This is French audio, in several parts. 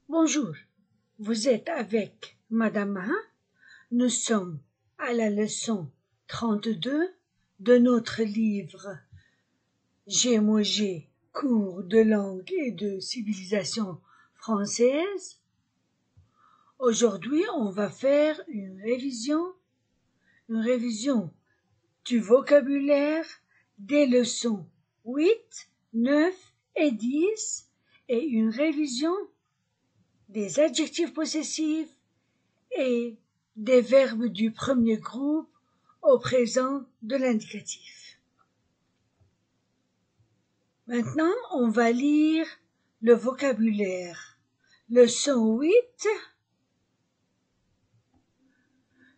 Bonjour, vous êtes avec Madame Mahin. Nous sommes à la leçon 32 de notre livre G-G, cours de langue et de civilisation française. Aujourd'hui, on va faire une révision du vocabulaire des leçons 8, 9 et 10 et une révision des adjectifs possessifs et des verbes du premier groupe au présent de l'indicatif. Maintenant, on va lire le vocabulaire. Leçon 8.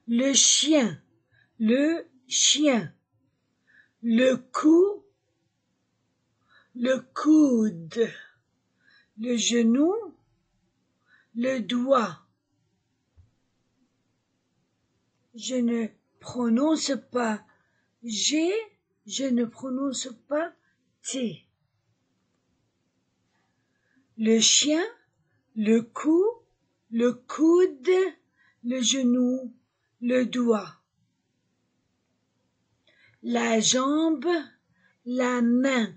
Le chien, le chien, le cou, le coude, le genou, le doigt. Je ne prononce pas G, je ne prononce pas T. Le chien, le cou, le coude, le genou, le doigt. La jambe, la main,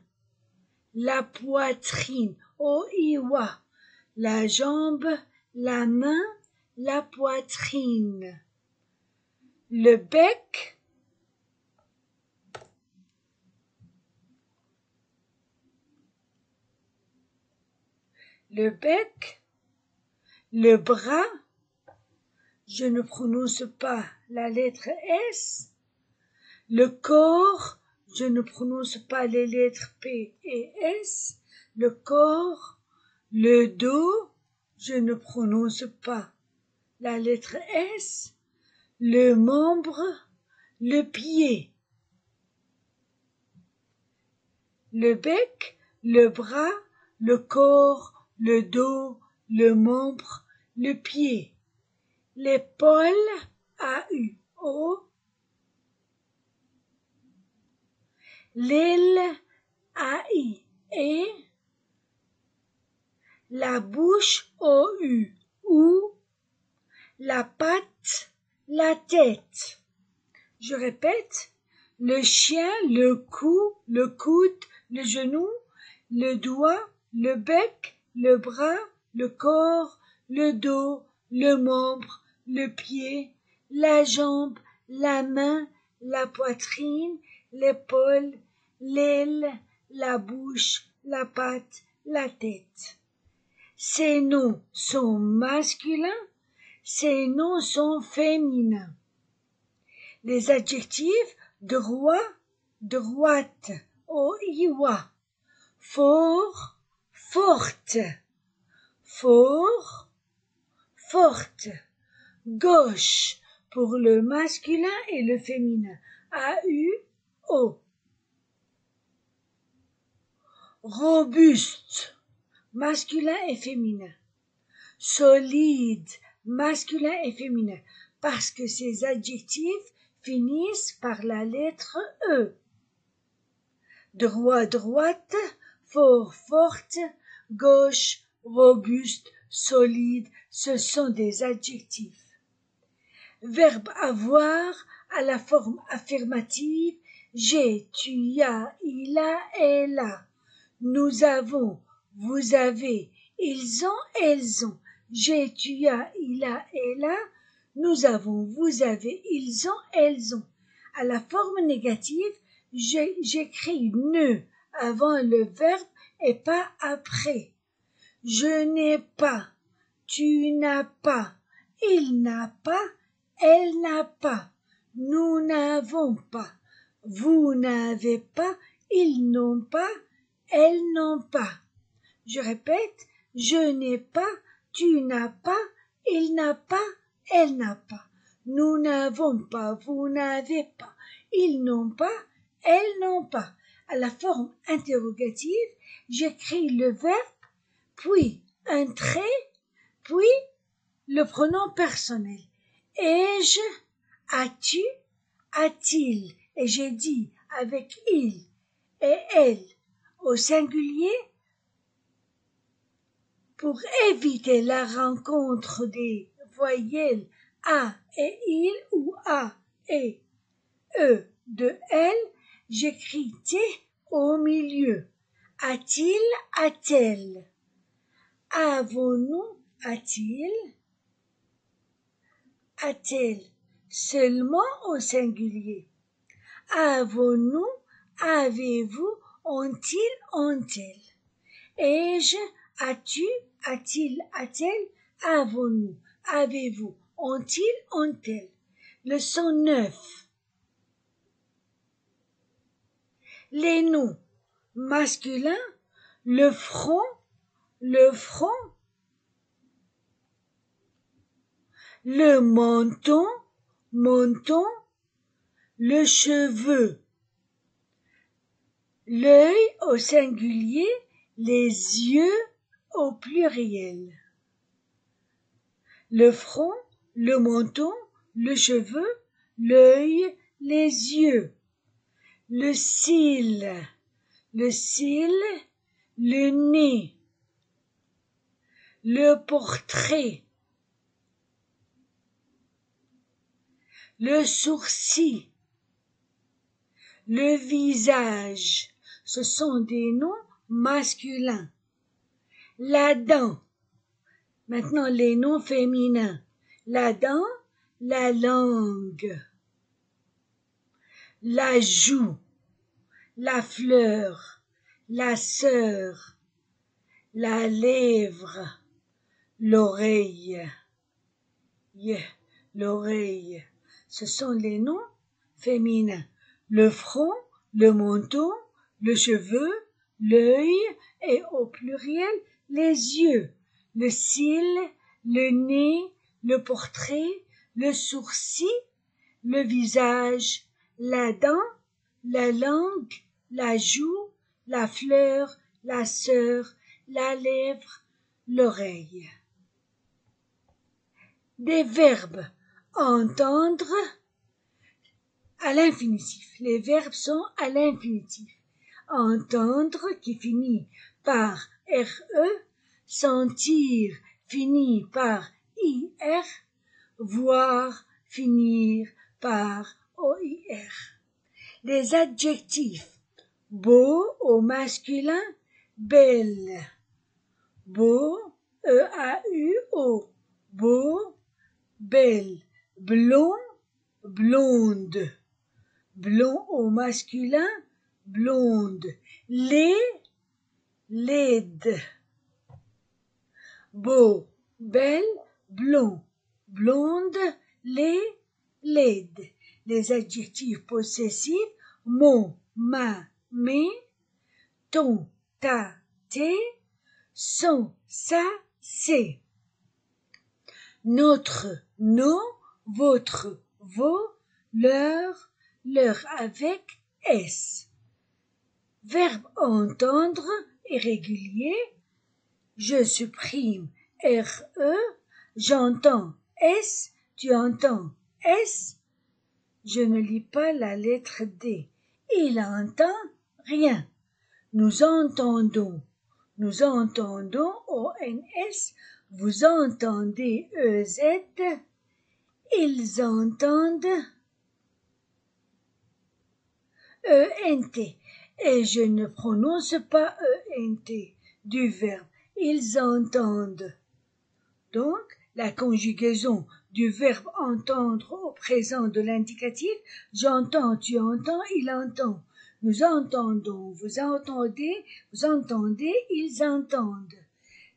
la poitrine, o-i-wa. La jambe, la main, la poitrine. Le bec, le bras, je ne prononce pas la lettre S, le corps, je ne prononce pas les lettres P et S, le corps, le dos, je ne prononce pas la lettre S, le membre, le pied. Le bec, le bras, le corps, le dos, le membre, le pied. L'épaule, A-U-O. L'aile, A-I-E. La bouche, O-U, ou. La patte, la tête. Je répète, le chien, le cou, le coude, le genou, le doigt, le bec, le bras, le corps, le dos, le membre, le pied, la jambe, la main, la poitrine, l'épaule, l'aile, la bouche, la patte, la tête. Ces noms sont masculins, ces noms sont féminins. Les adjectifs droit, droite, o-i-wa. Fort, forte, fort, forte. Gauche pour le masculin et le féminin, A-U-O. Robuste, masculin et féminin. Solide, masculin et féminin, parce que ces adjectifs finissent par la lettre E. Droit, droite, fort, forte, gauche, robuste, solide, ce sont des adjectifs. Verbe avoir à la forme affirmative, j'ai, tu as, il a, elle a. Nous avons, vous avez, ils ont, elles ont. J'ai, tu as, il a, elle a. Nous avons, vous avez, ils ont, elles ont. À la forme négative, j'écris ne avant le verbe et pas après. Je n'ai pas, tu n'as pas, il n'a pas, elle n'a pas. Nous n'avons pas, vous n'avez pas, ils n'ont pas, elles n'ont pas. Je répète, je n'ai pas, tu n'as pas, il n'a pas, elle n'a pas. Nous n'avons pas, vous n'avez pas, ils n'ont pas, elles n'ont pas. À la forme interrogative, j'écris le verbe, puis un trait, puis le pronom personnel. Ai-je, as-tu, a-t-il, et j'ai dit avec il et elle au singulier, Pour éviter la rencontre des voyelles A et il ou A et E de L, j'écris T au milieu. A-t-il, a-t-elle? Avons-nous, a-t-il? A-t-elle? Seulement au singulier. Avons-nous, avez-vous, ont-ils, ont-elles? Ai-je, as-tu, a-t-il, a-t-elle? Avons-nous, avez-vous, ont-ils, ont-elles? Leçon 9. Les noms masculins, le front, le menton, menton, le cheveu, l'œil au singulier, les yeux au pluriel. Le front, le menton, le cheveu, l'œil, les yeux. Le cil, le nez, le portrait, le sourcil, le visage, ce sont des noms masculins. La dent, maintenant les noms féminins. La dent, la langue, la joue, la fleur, la sœur, la lèvre, l'oreille, l'oreille. Ce sont les noms féminins. Le front, le menton, le cheveu, l'œil et au pluriel les yeux, le cil, le nez, le portrait, le sourcil, le visage, la dent, la langue, la joue, la fleur, la sœur, la lèvre, l'oreille. Des verbes entendre à l'infinitif. Les verbes sont à l'infinitif. Entendre qui finit par RE, sentir finit par IR, voir finir par OIR. Les adjectifs beau au masculin, belle, beau, EAUO, beau, belle, blond, blonde, blond au masculin, blonde, laid, laide, beau, belle, blond, blonde, laid, laide. Les adjectifs possessifs, mon, ma, mes, ton, ta, tes, son, sa, c'est. Notre, nos, votre, vos, leur avec S. Verbe entendre irrégulier, je supprime RE, j'entends S, tu entends S, je ne lis pas la lettre D. Il entend rien. Nous entendons ONS, vous entendez EZ, ils entendent ENT, et je ne prononce pas ENT du verbe, ils entendent. Donc, la conjugaison du verbe entendre au présent de l'indicatif, j'entends, tu entends, il entend. Nous entendons, vous entendez, ils entendent.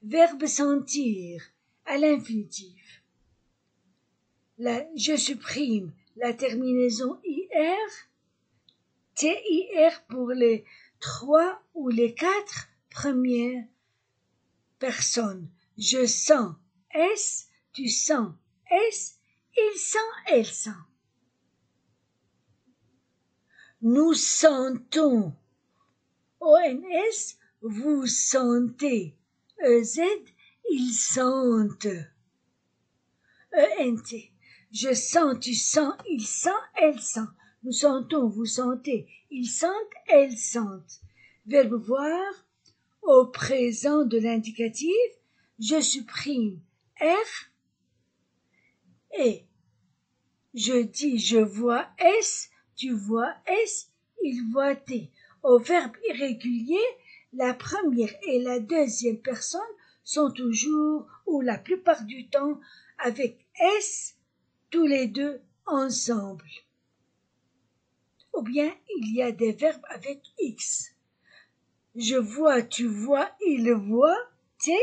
Verbe sentir à l'infinitif. Je supprime la terminaison IR, TIR pour les 3 ou les 4 premières personnes. Je sens S, tu sens S, il sent, elle sent. Nous sentons ONS, vous sentez EZ, ils sentent ENT. Je sens, tu sens, il sent, elle sent. Nous sentons, vous sentez, ils sentent, elles sentent. Verbe voir au présent de l'indicatif, je supprime R et je dis je vois S, tu vois S, il voit T. Au verbe irrégulier, la première et la deuxième personne sont toujours ou la plupart du temps avec S, tous les deux ensemble. Ou bien il y a des verbes avec X. Je vois, tu vois, il voit, T.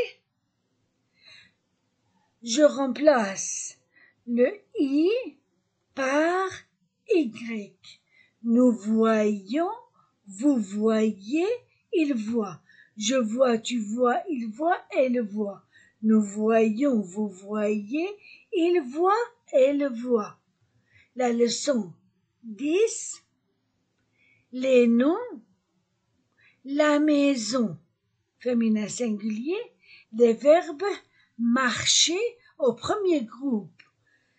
Je remplace le I par Y. Nous voyons, vous voyez, il voit. Je vois, tu vois, il voit, elle voit. Nous voyons, vous voyez, il voit, elle voit. La leçon 10. Les noms, la maison, féminin singulier, les verbes marcher au premier groupe.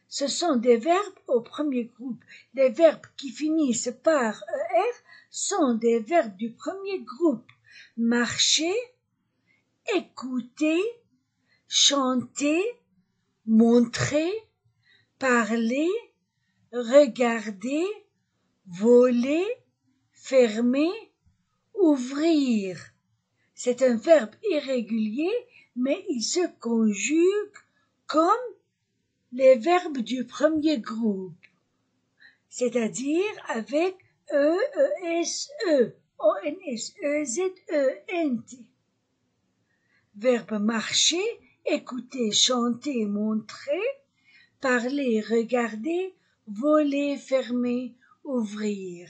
Ce sont des verbes au premier groupe. Les verbes qui finissent par ER sont des verbes du premier groupe. Marcher, écouter, chanter, montrer, parler, regarder, voler, fermer, ouvrir. C'est un verbe irrégulier, mais il se conjugue comme les verbes du premier groupe, c'est-à-dire avec E, ES, E, ONS, EZ, ENT. Verbe marcher, écouter, chanter, montrer, parler, regarder, voler, fermer, ouvrir.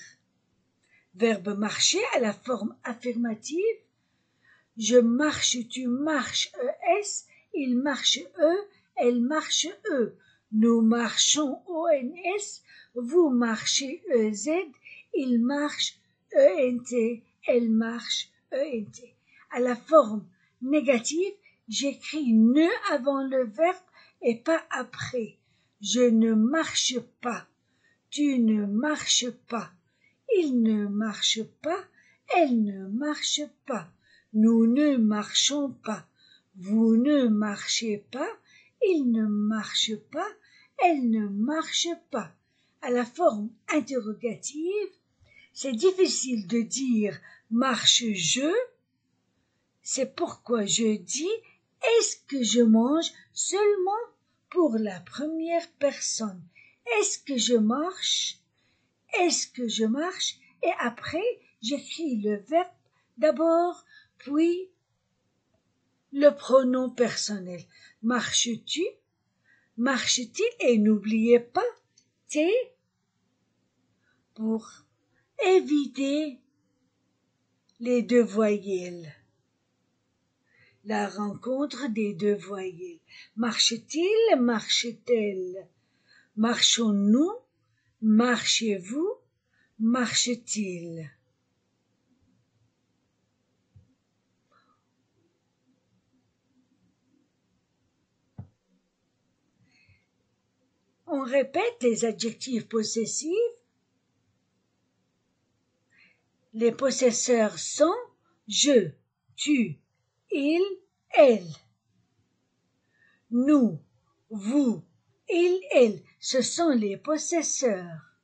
Verbe marcher à la forme affirmative. Je marche, tu marches, ES, il marche, E, elle marche, E. Nous marchons, ONS, vous marchez, EZ, il marche, ENT, elle marche, ENT. À la forme négative, j'écris ne avant le verbe et pas après. Je ne marche pas, tu ne marches pas, il ne marche pas, elle ne marche pas. Nous ne marchons pas, vous ne marchez pas, il ne marche pas, elle ne marche pas. À la forme interrogative, c'est difficile de dire marche-je, c'est pourquoi je dis est-ce que je mange seulement pour la première personne. Est-ce que je marche? Est-ce que je marche? Et après, j'écris le verbe d'abord, puis le pronom personnel. Marches-tu? Marche-t-il? Et n'oubliez pas T pour éviter les deux voyelles. La rencontre des deux voyelles. Marche-t-il? Marche-t-elle? Marchons-nous? Marchez-vous? Marche-t-il? On répète les adjectifs possessifs. Les possesseurs sont je, tu, il, elle. Nous, vous, il, elle, ce sont les possesseurs.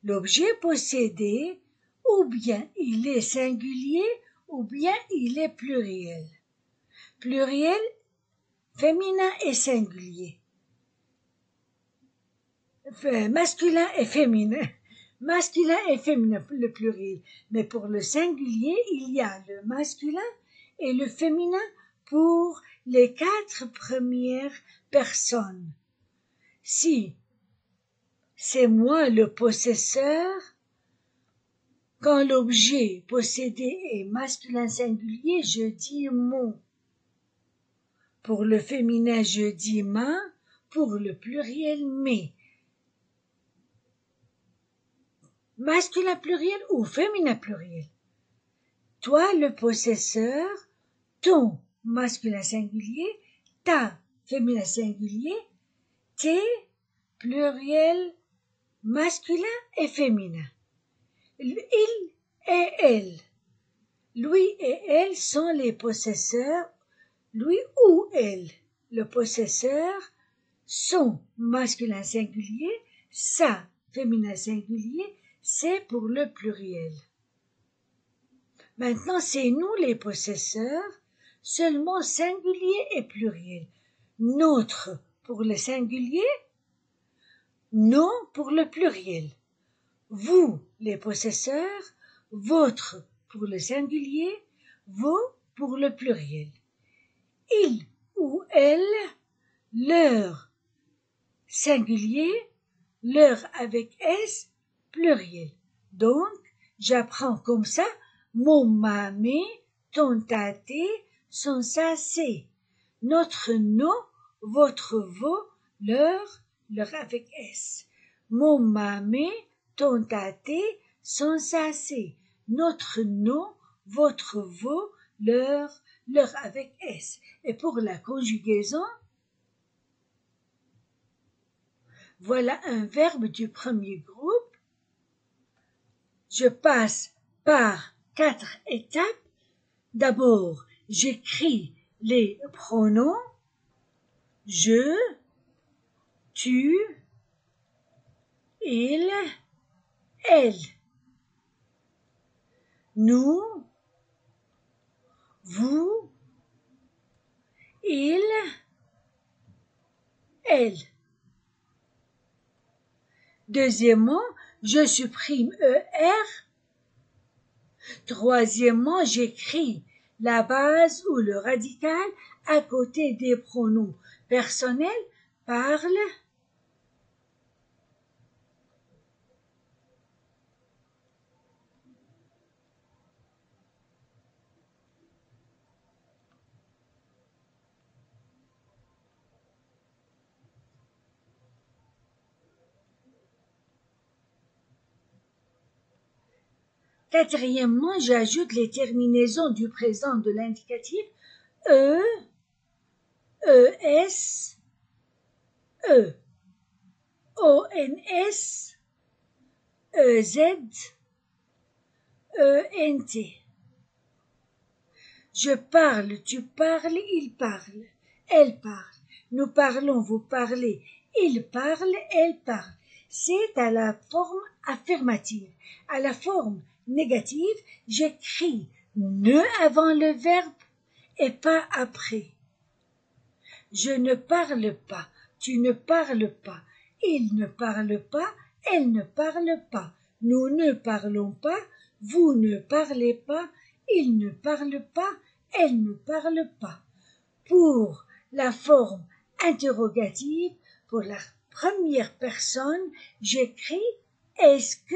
L'objet possédé, ou bien il est singulier, ou bien il est pluriel. Pluriel, féminin et singulier. Masculin et féminin. Masculin et féminin, le pluriel. Mais pour le singulier, il y a le masculin et le féminin pour les 4 premières personnes. Si c'est moi le possesseur, quand l'objet possédé est masculin singulier, je dis mon. Pour le féminin, je dis ma. Pour le pluriel, mes. Masculin pluriel ou féminin pluriel. Toi, le possesseur, ton masculin singulier, ta féminin singulier, tes pluriel masculin et féminin. Il et elle. Lui et elle sont les possesseurs lui ou elle, le possesseur, son masculin singulier, sa féminin singulier, c'est pour le pluriel. Maintenant, c'est nous les possesseurs, seulement singulier et pluriel. Notre pour le singulier, non pour le pluriel. Vous, les possesseurs, votre pour le singulier, vos pour le pluriel. Il ou elle, leur singulier, leur avec S, pluriel. Donc, j'apprends comme ça mon, ma, mes, ton, ta, tes, son, sa, ses. Notre, nos, votre, vos, leur avec S. Mon, ma, mes, ton, ta, tes, son, sa, ses. Notre, nos, votre, vos, leur avec S. Et pour la conjugaison, voilà un verbe du premier groupe. Je passe par 4 étapes. D'abord, j'écris les pronoms je, tu, il, elle, nous, vous, il, elle. Deuxièmement, je supprime ER. Troisièmement, j'écris la base ou le radical à côté des pronoms personnels parle, Quatrièmement, j'ajoute les terminaisons du présent de l'indicatif E, ES, E, ONS, EZ, ENT. Je parle, tu parles, il parle, elle parle, nous parlons, vous parlez, il parle, elle parle. C'est à la forme affirmative. À la forme négative, j'écris ne avant le verbe et pas après. Je ne parle pas, tu ne parles pas, il ne parle pas, elle ne parle pas, nous ne parlons pas, vous ne parlez pas, il ne parle pas, elle ne parle pas. Pour la forme interrogative, pour la première personne, j'écris est-ce que,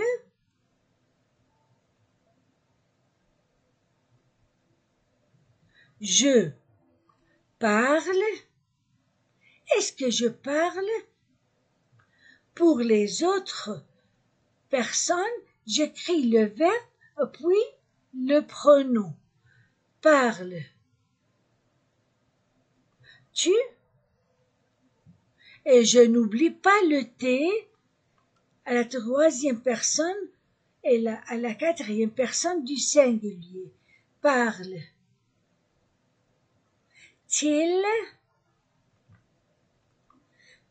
je parle, est-ce que je parle? Pour les autres personnes, j'écris le verbe puis le pronom. Parle. Tu. Et je n'oublie pas le T à la troisième personne et à la quatrième personne du singulier. Parle. Til.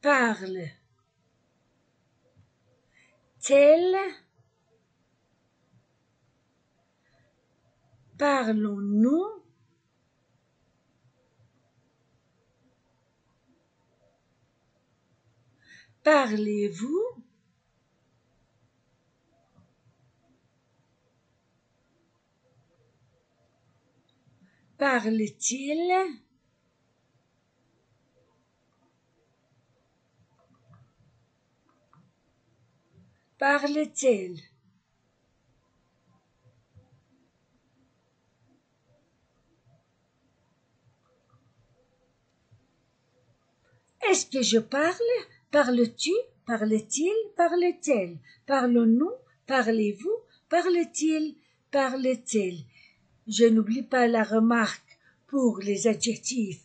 Parle. Tel. Parlons-nous. Parlez-vous. Parle-t-il. Parle-t-elle. Est-ce que je parle? Parles-tu? Parle-t-il? Parle-t-elle? Parlons-nous? Parlez-vous? Parle-t-il? Parle-t-elle? Je n'oublie pas la remarque pour les adjectifs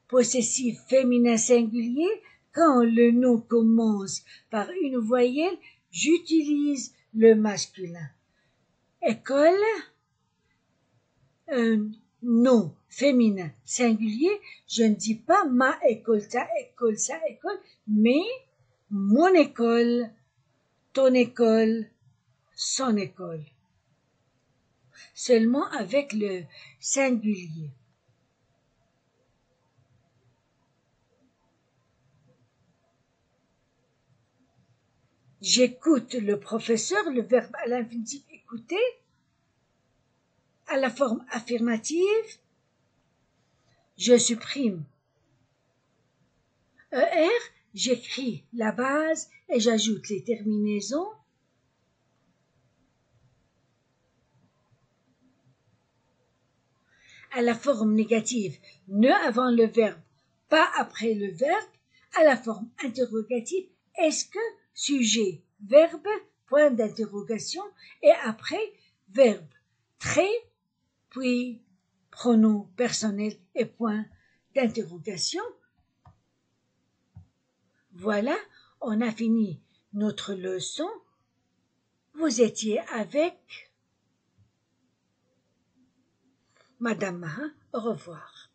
possessifs féminins singuliers. Quand le nom commence par une voyelle, j'utilise le masculin. École, un nom féminin singulier, je ne dis pas ma école, ta école, sa école, mais mon école, ton école, son école. Seulement avec le singulier. J'écoute le professeur, le verbe à l'infinitif écouter, à la forme affirmative, je supprime ER, j'écris la base et j'ajoute les terminaisons. À la forme négative, ne avant le verbe, pas après le verbe. À la forme interrogative, est-ce que sujet, verbe, point d'interrogation, et après, verbe, trait, puis pronom personnel et point d'interrogation. Voilà, on a fini notre leçon. Vous étiez avec Madame Marin. Au revoir.